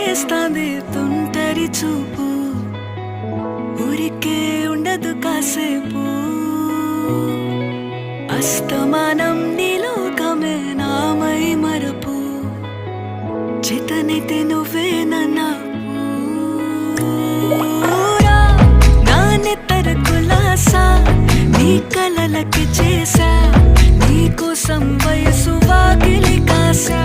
చేస్తాంది తుంటరి చూపు, ఊరికే ఉండదు కాసేపు. అస్తమానం నీలోకమే నామై మరపు, చేతనైతే నువ్వే నన్నా నా నెత్తర కులాసా, నీ కలలకి చేసా, నీ కోసం వయసు వాకిలి కాసా.